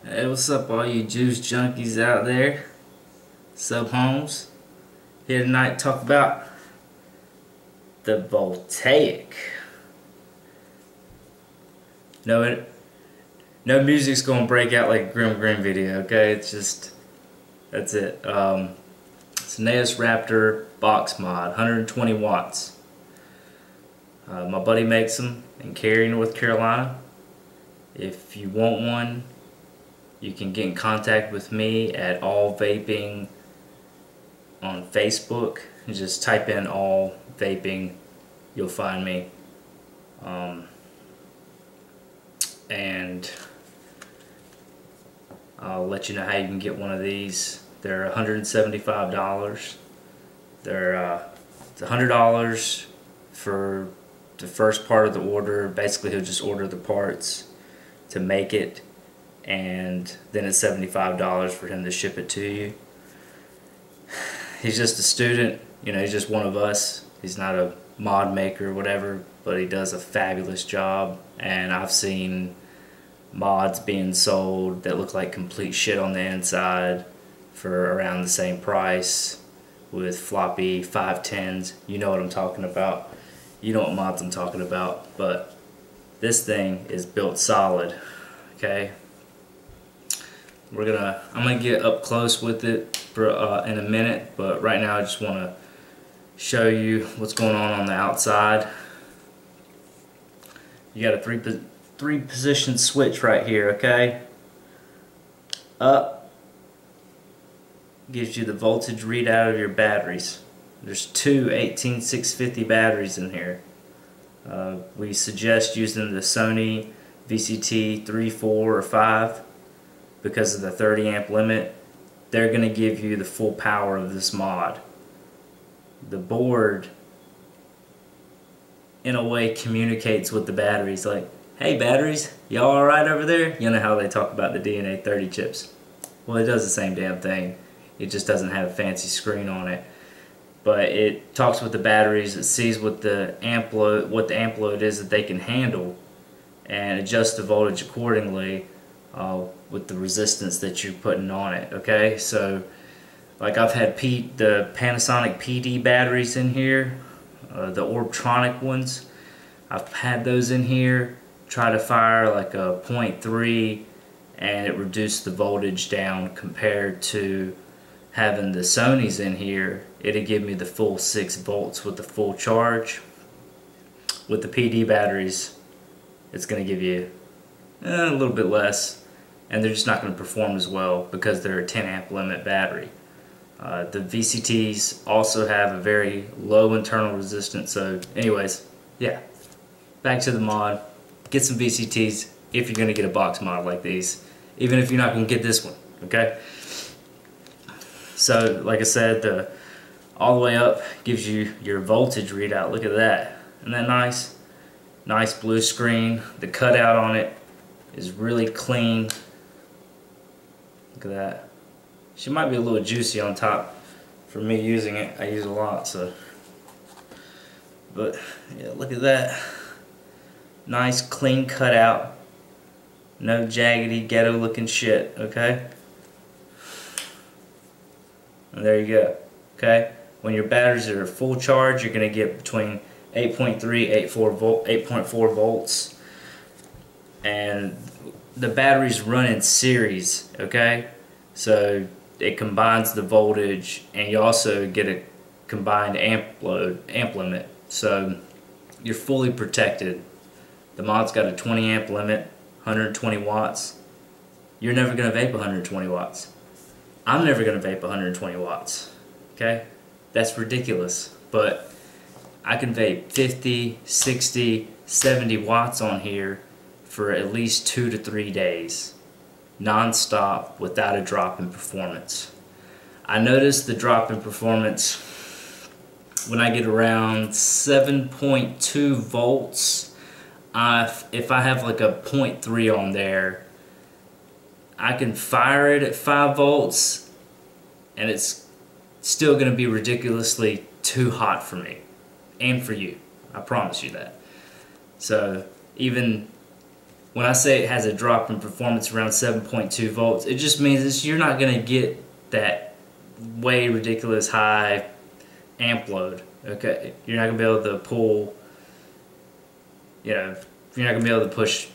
Hey, what's up all you juice junkies out there? Sub Homes. Here tonight to talk about the Voltaic. No music's gonna break out like a Grim Grim video, okay? It's just, that's it. It's an AS Raptor box mod, 120 watts. My buddy makes them in Cary, North Carolina. If you want one, you can get in contact with me at All Vaping on Facebook. You just type in All Vaping, you'll find me. And I'll let you know how you can get one of these. They're $175. They're it's $100 for the first part of the order. Basically, he'll just order the parts to make it, and then it's $75 for him to ship it to you. He's just a student, you know, he's just one of us. He's not a mod maker or whatever, but he does a fabulous job. And I've seen mods being sold that look like complete shit on the inside for around the same price with floppy 510s. You know what I'm talking about. You know what mods I'm talking about. But this thing is built solid, okay? I'm gonna get up close with it for, in a minute, but right now I just want to show you what's going on the outside. You got a three position switch right here, okay? Up gives you the voltage readout of your batteries. There's two 18650 batteries in here. We suggest using the Sony VCT 3, 4, or 5 because of the 30 amp limit. They're going to give you the full power of this mod. The board in a way communicates with the batteries like, hey batteries, y'all alright over there? You know how they talk about the DNA 30 chips. Well, it does the same damn thing. It just doesn't have a fancy screen on it. But it talks with the batteries, it sees what the amp load is that they can handle, and adjusts the voltage accordingly with the resistance that you're putting on it. Okay, so like I've had the Panasonic PD batteries in here, the Orbtronic ones. I've had those in here, try to fire like a 0.3, and it reduced the voltage down compared to having the Sonys in here. It'll give me the full 6 volts with the full charge. With the PD batteries, it's going to give you a little bit less, and they're just not going to perform as well because they're a 10 amp limit battery. The VCTs also have a very low internal resistance. So anyways, yeah, back to the mod. Get some VCTs if you're going to get a box mod like these, even if you're not going to get this one, okay? So like I said, all the way up gives you your voltage readout. Look at that. Isn't that nice? Nice blue screen. The cutout on it is really clean. Look at that. She might be a little juicy on top for me using it. I use it a lot, so. But yeah, look at that. Nice clean cutout. No jaggedy ghetto looking shit, okay? And there you go. Okay? When your batteries are full charge, you're going to get between 8.3, 8.4 volts. And the batteries run in series, okay? So it combines the voltage, and you also get a combined amp limit. So you're fully protected. The mod's got a 20 amp limit, 120 watts. You're never going to vape 120 watts. I'm never going to vape 120 watts. Okay? That's ridiculous. But I can vape 50, 60, 70 watts on here for at least 2 to 3 days. Non-stop, without a drop in performance. I notice the drop in performance when I get around 7.2 volts. If I have like a 0.3 on there, I can fire it at 5 volts and it's still going to be ridiculously too hot for me and for you. I promise you that. So even when I say it has a drop in performance around 7.2 volts, it just means that you're not going to get that way ridiculous high amp load. Okay, you're not going to be able to pull, you know, you're not going to be able to push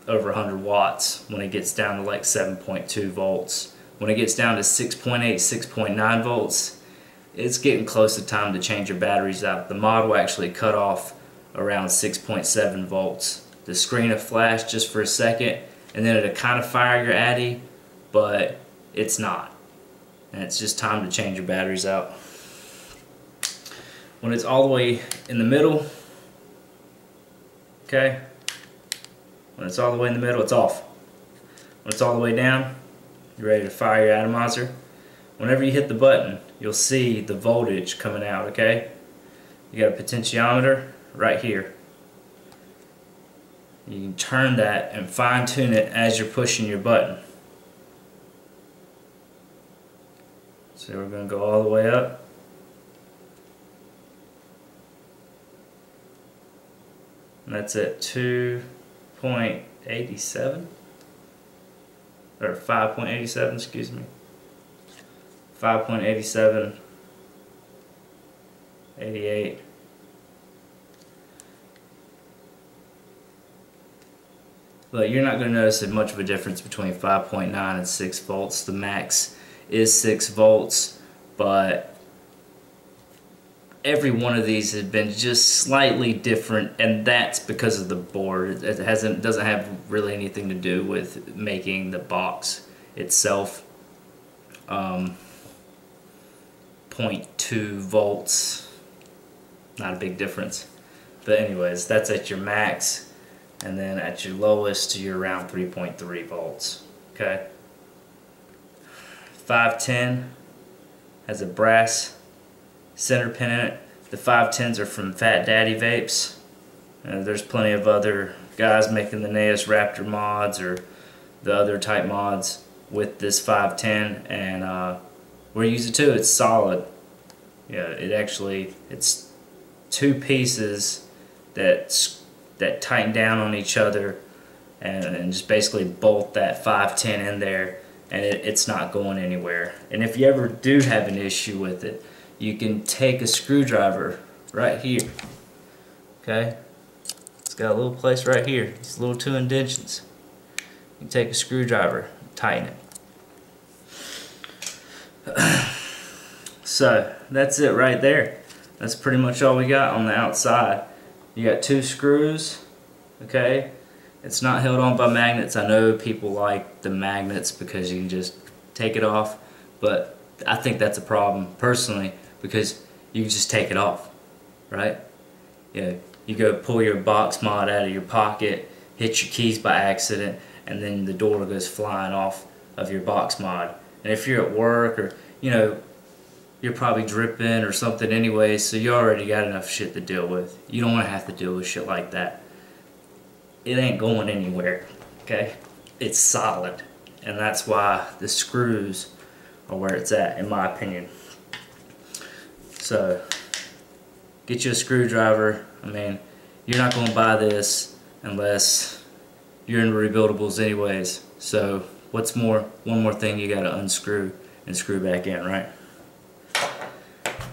over 100 watts when it gets down to like 7.2 volts. When it gets down to 6.8, 6.9 volts, it's getting close to time to change your batteries out. The mod will actually cut off around 6.7 volts. The screen will flash just for a second, and then it'll kind of fire your Addy, but it's not. And it's just time to change your batteries out. When it's all the way in the middle, okay, when it's all the way in the middle, it's off. When it's all the way down, you're ready to fire your atomizer. Whenever you hit the button, you'll see the voltage coming out, okay? You got a potentiometer right here. You can turn that and fine tune it as you're pushing your button. So we're going to go all the way up. And that's at 2.87 or 5.87, excuse me. 5.87, 88. Look, you're not going to notice much of a difference between 5.9 and 6 volts. The max is 6 volts, but every one of these has been just slightly different, and that's because of the board. It doesn't have really anything to do with making the box itself. 0.2 volts, not a big difference. But anyways, that's at your max. And then at your lowest, you're around 3.3 volts. Okay. 510 has a brass center pin in it. The 510s are from Fat Daddy Vapes. There's plenty of other guys making the NAS Raptor mods or the other type mods with this 510, and we're using it too. It's solid. Yeah, it's two pieces that tighten down on each other and just basically bolt that 510 in there, and it's not going anywhere. And if you ever do have an issue with it, you can take a screwdriver right here. Okay, it's got a little place right here, these little 2 indentions. You can take a screwdriver, tighten it. So that's it right there. That's pretty much all we got on the outside. You got 2 screws, okay? It's not held on by magnets. I know people like the magnets because you can just take it off, but I think that's a problem personally because you can just take it off, right? Yeah, you go pull your box mod out of your pocket, hit your keys by accident, and then the door goes flying off of your box mod. And if you're at work or, you know, you're probably dripping or something anyway, so you already got enough shit to deal with. You don't want to have to deal with shit like that. It ain't going anywhere, okay? It's solid, and that's why the screws are where it's at, in my opinion. So, get you a screwdriver. I mean, you're not going to buy this unless you're in rebuildables anyways. So, one more thing you got to unscrew and screw back in, right?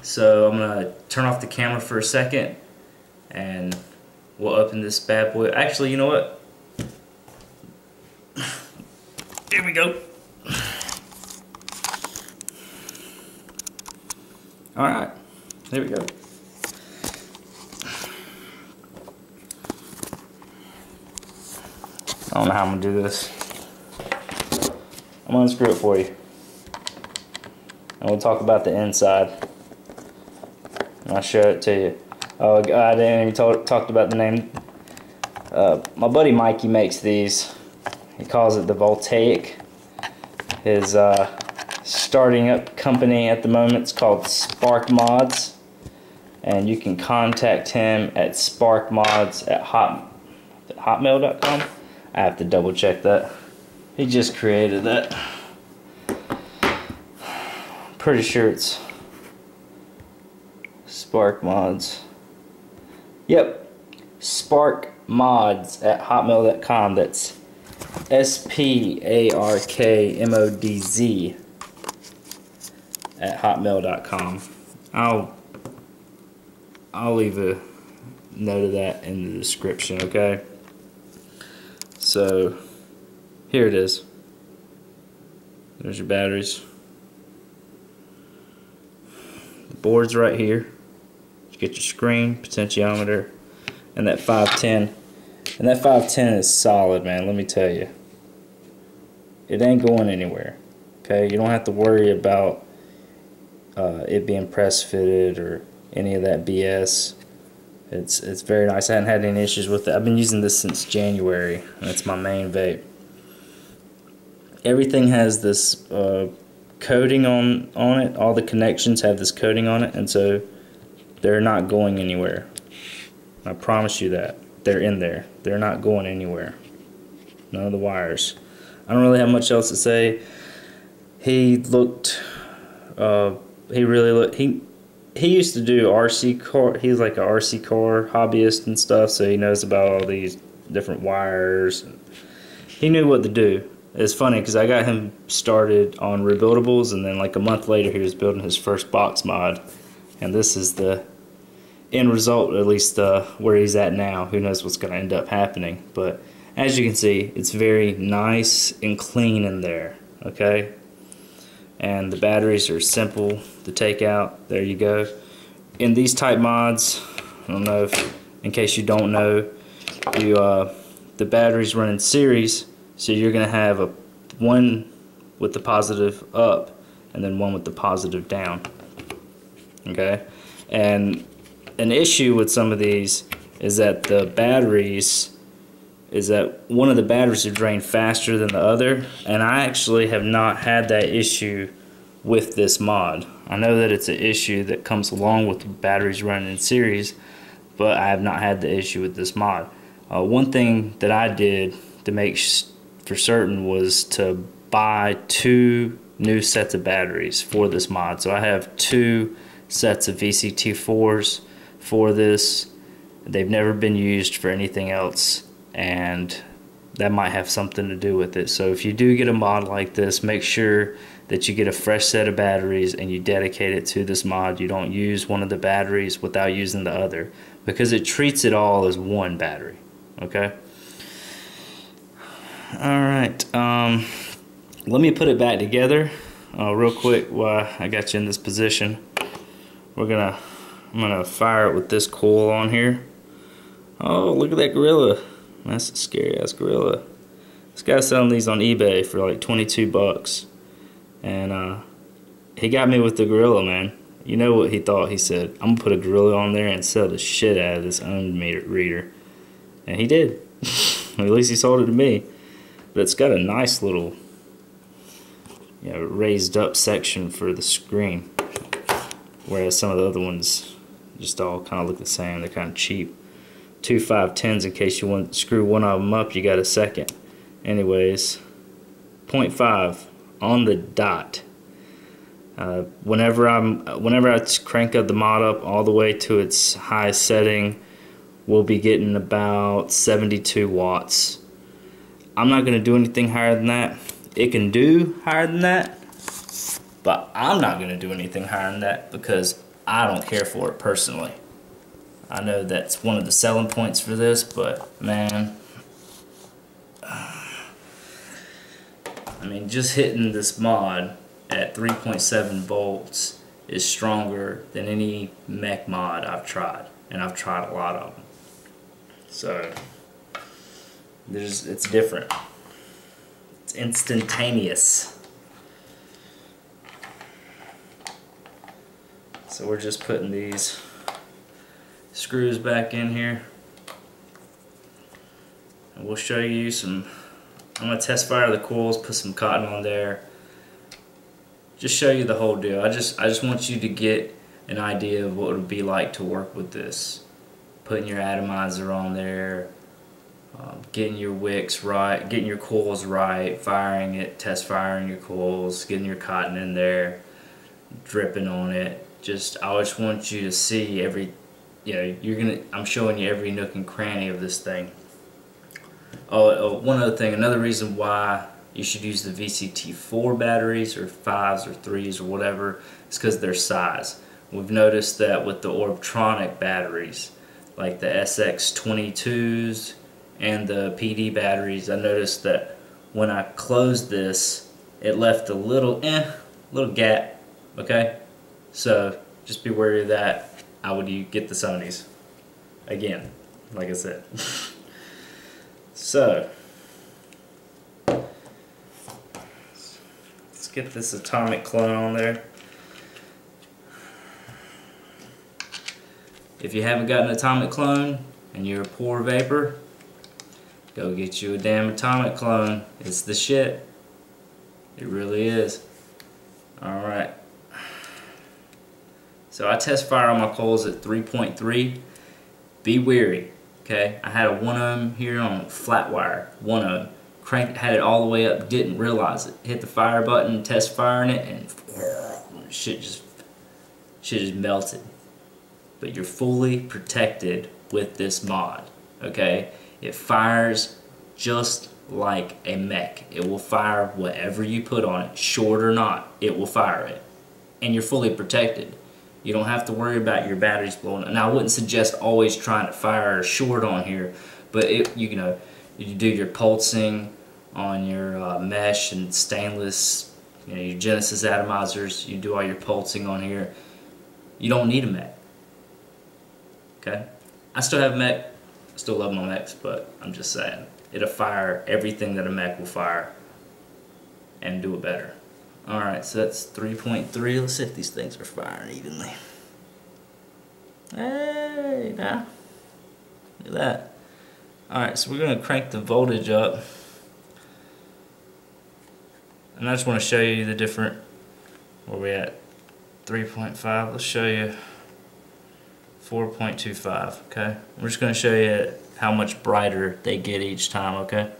So I'm going to turn off the camera for a second and we'll open this bad boy. Actually, you know what? Here we go. Alright, there we go. I don't know how I'm going to do this. I'm going to unscrew it for you. And we'll talk about the inside. I'll show it to you. Oh, I didn't even talked about the name. My buddy Mikey makes these. He calls it the Voltaic. His starting up company at the moment is called Sparkmodz, and you can contact him at Sparkmodz at hotmail.com. I have to double check that. He just created that. Pretty sure it's Sparkmodz. Yep, Sparkmodz at hotmail.com. That's Sparkmodz at hotmail.com. I'll leave a note of that in the description, okay? So here it is. There's your batteries. The board's right here. You get your screen, potentiometer, and that 510. And that 510 is solid, man, let me tell you. It ain't going anywhere. Okay, you don't have to worry about it being press fitted or any of that BS. It's very nice. I haven't had any issues with it. I've been using this since January, and it's my main vape. Everything has this coating on it. All the connections have this coating on it, and so they're not going anywhere. I promise you that. They're in there. They're not going anywhere. None of the wires. I don't really have much else to say. He looked, he really looked, he used to do RC car. He's like an RC car hobbyist and stuff, so he knows about all these different wires. He knew what to do. It's funny because I got him started on rebuildables, and then like a month later he was building his first box mod, and this is the end result, at least where he's at now. Who knows what's going to end up happening, but as you can see, it's very nice and clean in there, okay? And the batteries are simple to take out. There you go. In these type mods, I don't know if, in case you don't know, the batteries run in series, so you're going to have one with the positive up and then one with the positive down, okay? And an issue with some of these is that the batteries, one of the batteries are drained faster than the other, and I actually have not had that issue with this mod. I know that it's an issue that comes along with batteries running in series, but I have not had the issue with this mod. One thing that I did to make for certain was to buy 2 new sets of batteries for this mod. So I have 2 sets of VCT4s for this. They've never been used for anything else, and that might have something to do with it. So if you do get a mod like this, make sure that you get a fresh set of batteries and you dedicate it to this mod. You don't use one of the batteries without using the other, because it treats it all as one battery, okay? Alright, let me put it back together real quick while I got you in this position. I'm gonna fire it with this coil on here. Oh, look at that gorilla. That's a scary ass gorilla. This guy's selling these on eBay for like 22 bucks. And he got me with the gorilla, man. You know what he thought? He said, I'm gonna put a gorilla on there and sell the shit out of this ohm reader. And he did. At least he sold it to me. But it's got a nice little, you know, raised up section for the screen. Whereas some of the other ones just all kind of look the same. They're kind of cheap. 2 510s in case you want to screw one of them up, you got a second. Anyways, 0.5 on the dot. Whenever I crank up the mod up all the way to its highest setting, we'll be getting about 72 watts. I'm not going to do anything higher than that. It can do higher than that, but I'm not going to do anything higher than that because I don't care for it personally. I know that's one of the selling points for this, but man, I mean, just hitting this mod at 3.7 volts is stronger than any mech mod I've tried, and I've tried a lot of them. So it's different. It's instantaneous. So we're just putting these screws back in here, and we'll show you some. I'm gonna test fire the coils, put some cotton on there, just show you the whole deal. I just want you to get an idea of what it would be like to work with this, putting your atomizer on there, getting your wicks right, getting your coils right, firing it, test firing your coils, getting your cotton in there, dripping on it. I just want you to see every, I'm showing you every nook and cranny of this thing. One other thing, another reason why you should use the VCT4 batteries or 5s or 3s or whatever is because their size. We've noticed that with the Orbtronic batteries, like the SX22s and the PD batteries, I noticed that when I closed this, it left a little gap, okay? So just be wary of that. I would get the Sonys. Again, like I said. So, let's get this atomic clone on there. If you haven't got an atomic clone and you're a poor vapor, go get you a damn atomic clone. It's the shit. It really is. Alright. So I test fire on my coils at 3.3. Be wary. Okay, I had a 1 ohm here on flat wire, 1 ohm. Had it all the way up, didn't realize it. Hit the fire button, test firing it, and shit just melted. But you're fully protected with this mod. Okay, it fires just like a mech. It will fire whatever you put on it, short or not. It will fire it, and you're fully protected. You don't have to worry about your batteries blowing up. Now, I wouldn't suggest always trying to fire short on here, but you do your pulsing on your mesh and stainless, your Genesis atomizers. You do all your pulsing on here. You don't need a mech. Okay, I still have a mech. I still love my mechs, but I'm just saying it'll fire everything that a mech will fire and do it better. Alright, so that's 3.3. Let's see if these things are firing evenly. Hey, now. Look at that. Alright, so we're going to crank the voltage up. And I just want to show you the different, where we at? 3.5. Let's show you 4.25, okay? We're just going to show you how much brighter they get each time, okay?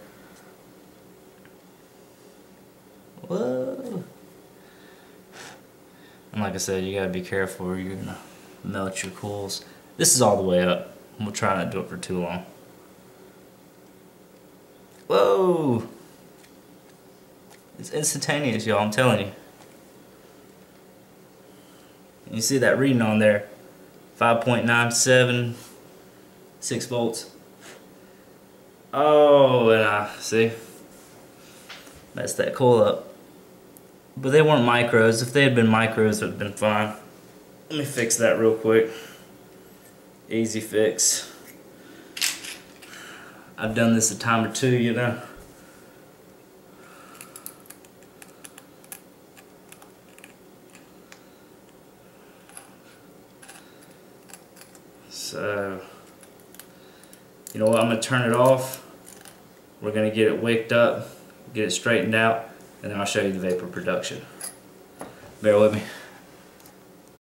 Whoa. And like I said, you gotta be careful or you're gonna melt your coils. This is all the way up. We'll try not to do it for too long. Whoa! It's instantaneous, y'all, I'm telling you. You see that reading on there? 5.97, 6 volts. Oh, and I see. Messed that coil up. But they weren't micros. If they had been micros, it would have been fine. Let me fix that real quick. Easy fix. I've done this a time or two, you know. So, you know what, I'm going to turn it off. We're going to get it wicked up, get it straightened out, and then I'll show you the vapor production. Bear with me.